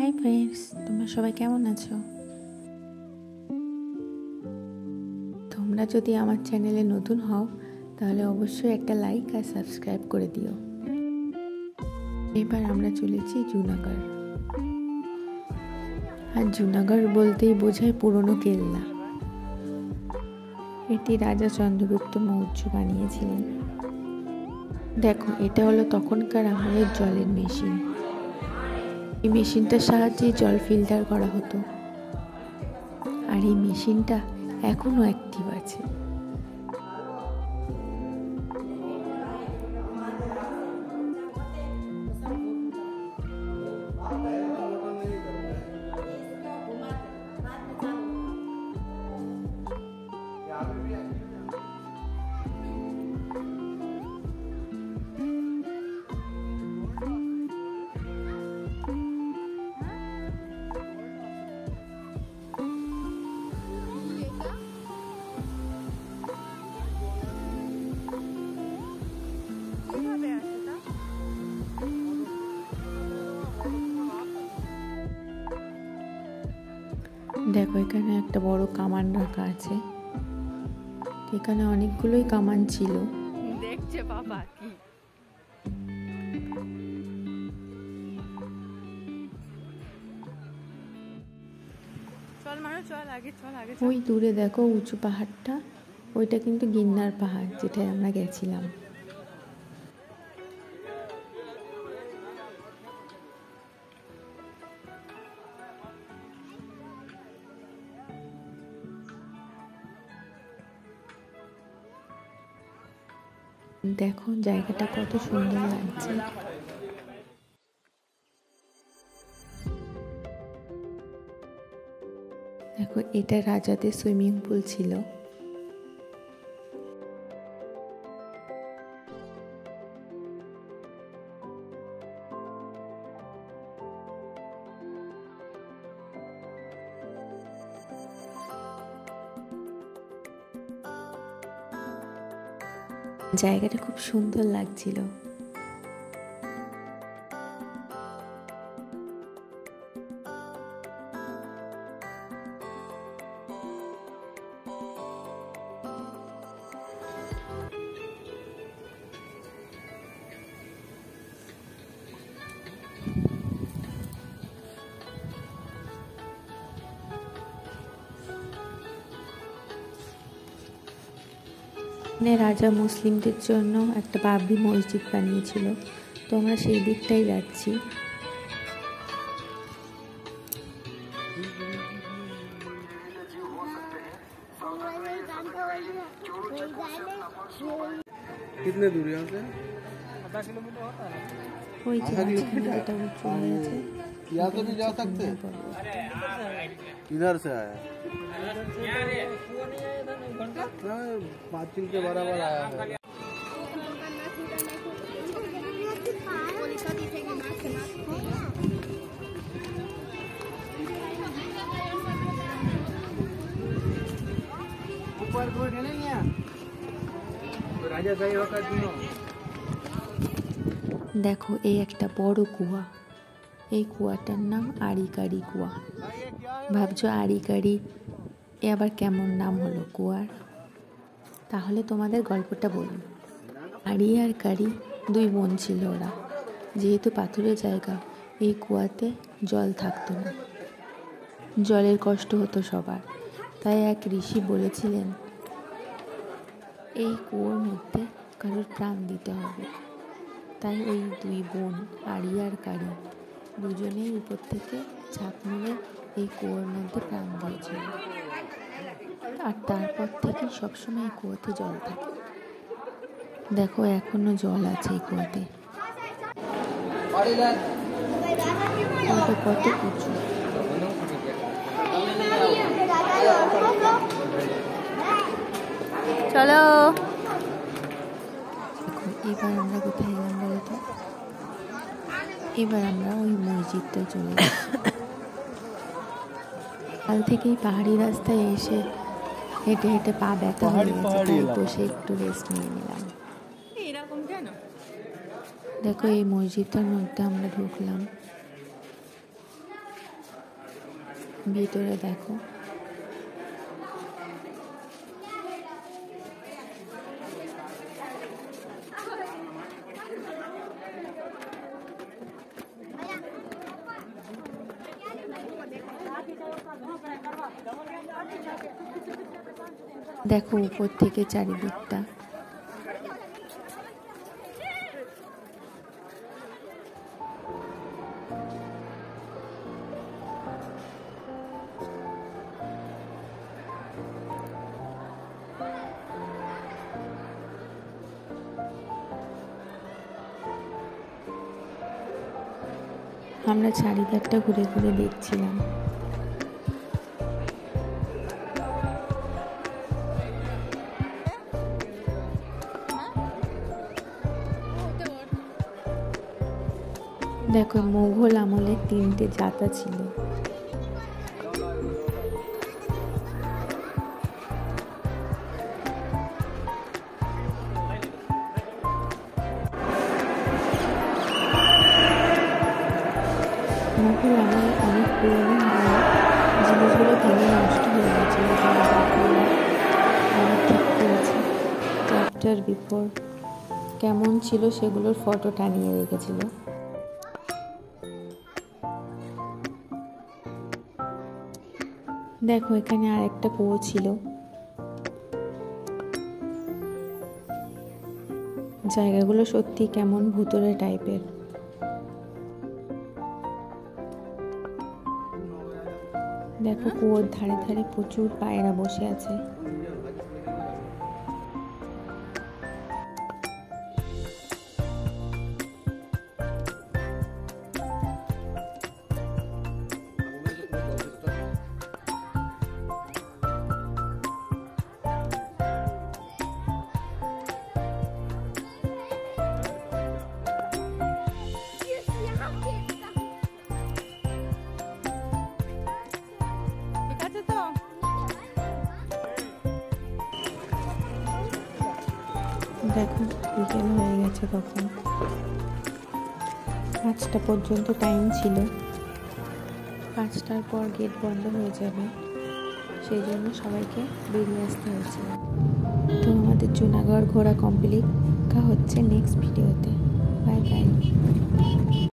Hi friends, তোমরা সবাই কেমন আছো? তোমরা যদি আমার চ্যানেলে নতুন হও তাহলে অবশ্যই একটা লাইক আর সাবস্ক্রাইব করে দিও। এবার আমরা চলেছি জুনাগড়। আর জুনাগড় বলতেই বোঝায় পুরনো কেল্লা। এটি রাজা চন্দ্রগুপ্ত মৌর্য বানিয়েছিলেন। দেখো, এটা হলো তখনকার আমলের জলের মেশিন। এই মেশিনটার সাহায্যে জল ফিল্টার করা হতো। আর এই মেশিনটা এখনো অ্যাক্টিভ আছে। দেখো, এখানে একটা বড় কামান রাখা আছে। এখানে অনেকগুলোই কামান ছিল। দেখছে বাবা কি চল মানো, চল আগে, চল আগে। ওই দূরে দেখো উঁচু পাহাড়টা, ওইটা কিন্তু গিরনার পাহাড়, যেটায় আমরা গেছিলাম। দেখো জায়গাটা কত সুন্দর লাগছে। দেখো, এটা রাজাদের সুইমিং পুল ছিল। জায়গাটা খুব সুন্দর লাগছিল। রাজা মুসলিমদের জন্য একটা বাবরি মসজিদ বানিয়েছিল, তো আমরা সেই দিকটাই যাচ্ছি। कितने दूर यहाँ से? ওই যে মাঝখানে যেটা উঁচু হয়ে আছে, यहाँ से भी जा सकते हैं? इधर से आया 5 किल के बराबर आया है। ऊपर कोई नहीं है, राजा सही होगा तीनों। দেখো, এই একটা বড় কুয়া। এই কুয়াটার নাম আড়িকাড়ি কুয়া। ভাবছো আড়িকাড়ি এ আবার কেমন নাম হলো কুয়ার? তাহলে তোমাদের গল্পটা বলি। আড়ি আর কাড়ি দুই বোন ছিল ওরা। যেহেতু পাথুরে জায়গা, এই কুয়াতে জল থাকতো না, জলের কষ্ট হতো সবার। তাই এক ঋষি বলেছিলেন, এই কুয়োর মধ্যে কারোর প্রাণ দিতে হবে। তাই ওই দুই বোন আড়ি আর কাড়ি দুজনেই উপর থেকে ঝাঁপ মেরে এই কুয়োর মধ্যে প্রাণ দিয়েছিল। আর তারপর থেকে সবসময় এই কুয়োতে জল থাকে। দেখো, এখনো জল আছে এই কুয়োতে। কুয়োটা কত উঁচু। চলো। এবার আমরা কোথায় এলাম বলো তো? এবার আমরা ওই মসজিদটা চলে যাচ্ছি। কাল থেকেই পাহাড়ি রাস্তায় এসে হেঁটে হেঁটে পা ব্যথা হয়ে গেছে, তাই বসে একটু রেস্ট নিয়ে নিলাম। এরকম কেন? দেখো, এই মসজিদটার মধ্যে আমরা ঢুকলাম। ভিতরে দেখো দেখো উপর থেকে চারিদিকটা। আমরা চারিদিকটা ঘুরে ঘুরে দেখছিলাম। দেখো মোগল আমলে 3টে জাতা ছিল। মোগল আমলে অনেক পুরনো জিনিসগুলো ভেঙে নষ্ট হয়ে গেছিল, ঠিক করেছে। চ্যাপ্টার বিফোর কেমন ছিল সেগুলোর ফটো টানিয়ে রেখেছিল। দেখো এখানে আর একটা কুয়ো ছিল। জায়গাগুলো সত্যি কেমন ভুতুড়ে টাইপের। দেখো কুয়োর ধারে ধারে প্রচুর পায়রা বসে আছে। দেখো বিকেল হয়ে গেছে, তখন 5টা পর্যন্ত টাইম ছিল। 5টার পর গেট বন্ধ হয়ে যাবে, সেই জন্য সবাইকে বেরিয়ে আসতে হয়েছিল। তো আমাদের জুনাগড় ঘোরা কমপ্লিট। দেখা হচ্ছে নেক্সট ভিডিওতে। Bye bye.